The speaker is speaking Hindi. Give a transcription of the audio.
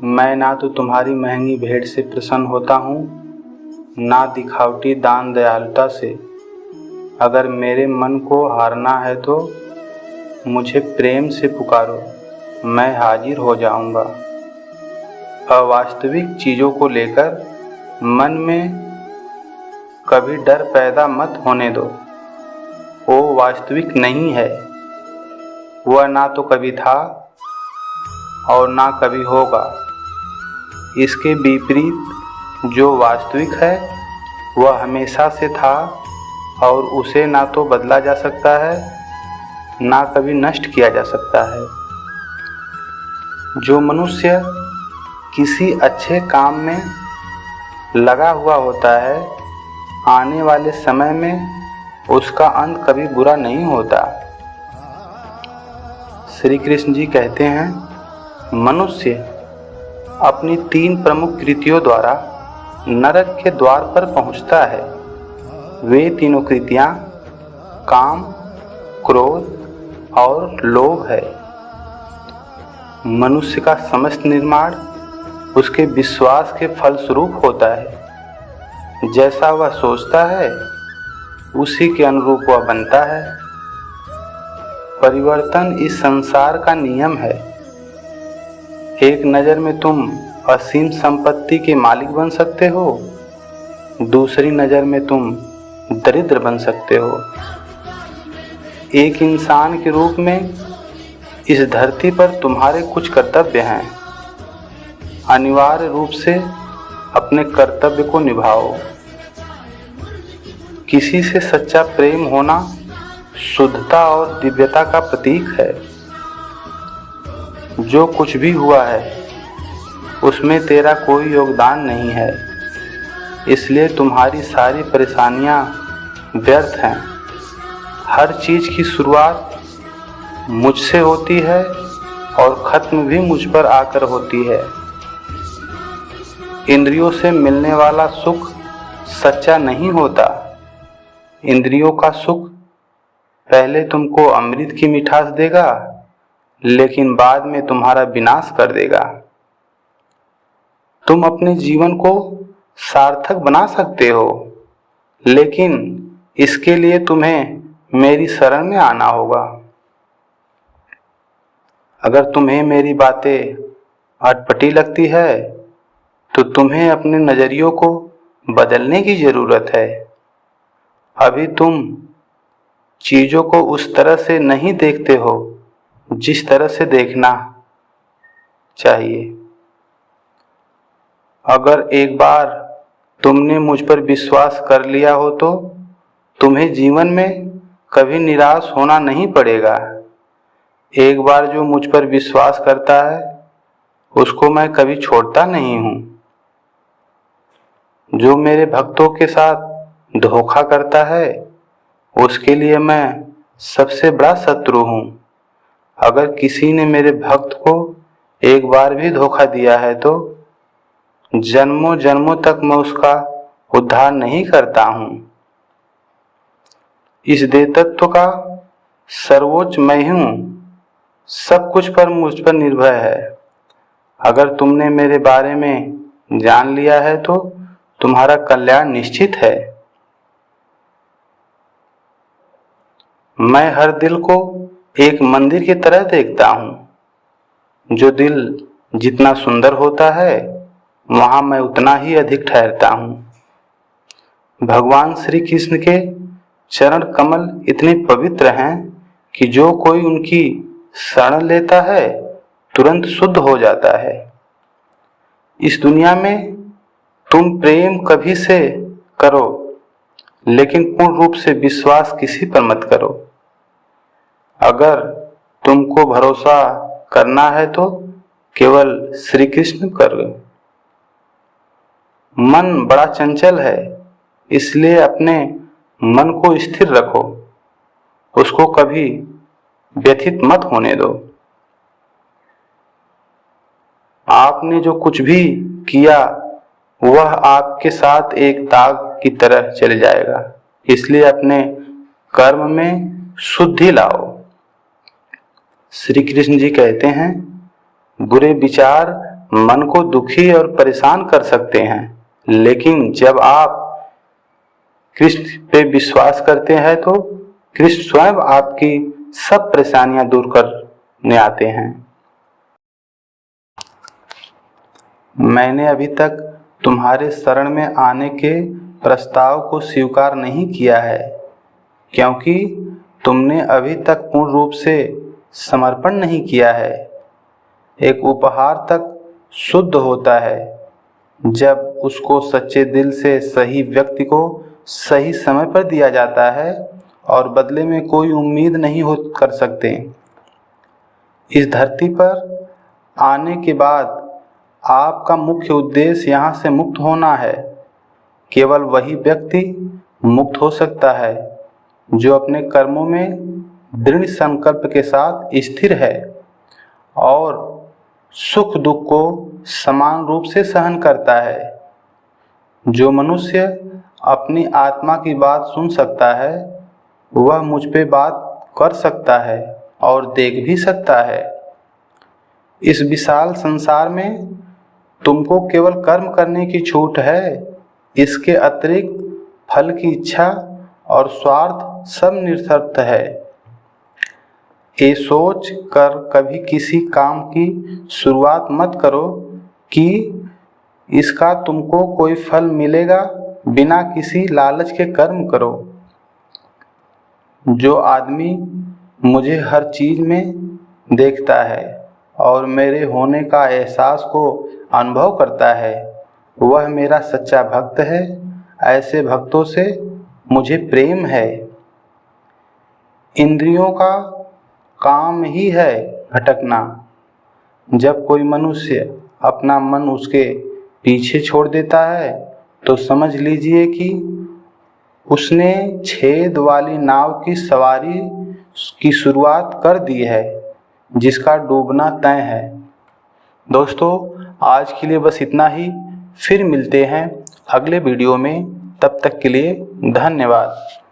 मैं ना तो तुम्हारी महंगी भेंट से प्रसन्न होता हूँ, ना दिखावटी दान दयालुता से। अगर मेरे मन को हारना है तो मुझे प्रेम से पुकारो, मैं हाजिर हो जाऊँगा। अवास्तविक चीज़ों को लेकर मन में कभी डर पैदा मत होने दो। वो वास्तविक नहीं है, वह ना तो कभी था और ना कभी होगा। इसके विपरीत जो वास्तविक है वह हमेशा से था और उसे ना तो बदला जा सकता है, ना कभी नष्ट किया जा सकता है। जो मनुष्य किसी अच्छे काम में लगा हुआ होता है, आने वाले समय में उसका अंत कभी बुरा नहीं होता। श्री कृष्ण जी कहते हैं, मनुष्य अपनी 3 प्रमुख कृतियों द्वारा नरक के द्वार पर पहुंचता है। वे तीनों कृतियां काम, क्रोध और लोभ है। मनुष्य का समस्त निर्माण उसके विश्वास के फलस्वरूप होता है। जैसा वह सोचता है उसी के अनुरूप वह बनता है। परिवर्तन इस संसार का नियम है। एक नज़र में तुम असीम संपत्ति के मालिक बन सकते हो, दूसरी नज़र में तुम दरिद्र बन सकते हो। एक इंसान के रूप में इस धरती पर तुम्हारे कुछ कर्तव्य हैं। अनिवार्य रूप से अपने कर्तव्य को निभाओ। किसी से सच्चा प्रेम होना शुद्धता और दिव्यता का प्रतीक है। जो कुछ भी हुआ है उसमें तेरा कोई योगदान नहीं है, इसलिए तुम्हारी सारी परेशानियां व्यर्थ हैं। हर चीज़ की शुरुआत मुझसे होती है और ख़त्म भी मुझ पर आकर होती है। इंद्रियों से मिलने वाला सुख सच्चा नहीं होता। इंद्रियों का सुख पहले तुमको अमृत की मिठास देगा, लेकिन बाद में तुम्हारा विनाश कर देगा। तुम अपने जीवन को सार्थक बना सकते हो, लेकिन इसके लिए तुम्हें मेरी शरण में आना होगा। अगर तुम्हें मेरी बातें अटपटी लगती है तो तुम्हें अपने नज़रियों को बदलने की ज़रूरत है। अभी तुम चीज़ों को उस तरह से नहीं देखते हो जिस तरह से देखना चाहिए। अगर एक बार तुमने मुझ पर विश्वास कर लिया हो तो तुम्हें जीवन में कभी निराश होना नहीं पड़ेगा। एक बार जो मुझ पर विश्वास करता है उसको मैं कभी छोड़ता नहीं हूँ। जो मेरे भक्तों के साथ धोखा करता है उसके लिए मैं सबसे बड़ा शत्रु हूँ। अगर किसी ने मेरे भक्त को एक बार भी धोखा दिया है तो जन्मों जन्मों तक मैं उसका उद्धार नहीं करता हूँ। इस देवत्व का सर्वोच्च मैं हूँ। सब कुछ पर मुझ पर निर्भर है। अगर तुमने मेरे बारे में जान लिया है तो तुम्हारा कल्याण निश्चित है। मैं हर दिल को एक मंदिर की तरह देखता हूँ। जो दिल जितना सुंदर होता है वहाँ मैं उतना ही अधिक ठहरता हूँ। भगवान श्री कृष्ण के चरण कमल इतने पवित्र हैं कि जो कोई उनकी शरण लेता है तुरंत शुद्ध हो जाता है। इस दुनिया में तुम प्रेम कभी से करो, लेकिन पूर्ण रूप से विश्वास किसी पर मत करो। अगर तुमको भरोसा करना है तो केवल श्री कृष्ण करो। मन बड़ा चंचल है, इसलिए अपने मन को स्थिर रखो। उसको कभी व्यथित मत होने दो। आपने जो कुछ भी किया वह आपके साथ एक दाग की तरह चले जाएगा, इसलिए अपने कर्म में शुद्धि लाओ। श्री कृष्ण जी कहते हैं, बुरे विचार मन को दुखी और परेशान कर सकते हैं, लेकिन जब आप कृष्ण पे विश्वास करते हैं तो कृष्ण स्वयं आपकी सब परेशानियां दूर करने आते हैं। मैंने अभी तक तुम्हारे शरण में आने के प्रस्ताव को स्वीकार नहीं किया है, क्योंकि तुमने अभी तक पूर्ण रूप से समर्पण नहीं किया है। एक उपहार तक शुद्ध होता है जब उसको सच्चे दिल से सही व्यक्ति को सही समय पर दिया जाता है और बदले में कोई उम्मीद नहीं कर सकते। इस धरती पर आने के बाद आपका मुख्य उद्देश्य यहाँ से मुक्त होना है। केवल वही व्यक्ति मुक्त हो सकता है जो अपने कर्मों में दृढ़ संकल्प के साथ स्थिर है और सुख दुख को समान रूप से सहन करता है। जो मनुष्य अपनी आत्मा की बात सुन सकता है वह मुझ पे बात कर सकता है और देख भी सकता है। इस विशाल संसार में तुमको केवल कर्म करने की छूट है, इसके अतिरिक्त फल की इच्छा और स्वार्थ सब निरर्थक है। ये सोच कर कभी किसी काम की शुरुआत मत करो कि इसका तुमको कोई फल मिलेगा। बिना किसी लालच के कर्म करो। जो आदमी मुझे हर चीज में देखता है और मेरे होने का एहसास को अनुभव करता है वह मेरा सच्चा भक्त है। ऐसे भक्तों से मुझे प्रेम है। इंद्रियों का काम ही है भटकना। जब कोई मनुष्य अपना मन उसके पीछे छोड़ देता है तो समझ लीजिए कि उसने छेद वाली नाव की सवारी की शुरुआत कर दी है जिसका डूबना तय है। दोस्तों, आज के लिए बस इतना ही। फिर मिलते हैं अगले वीडियो में। तब तक के लिए धन्यवाद।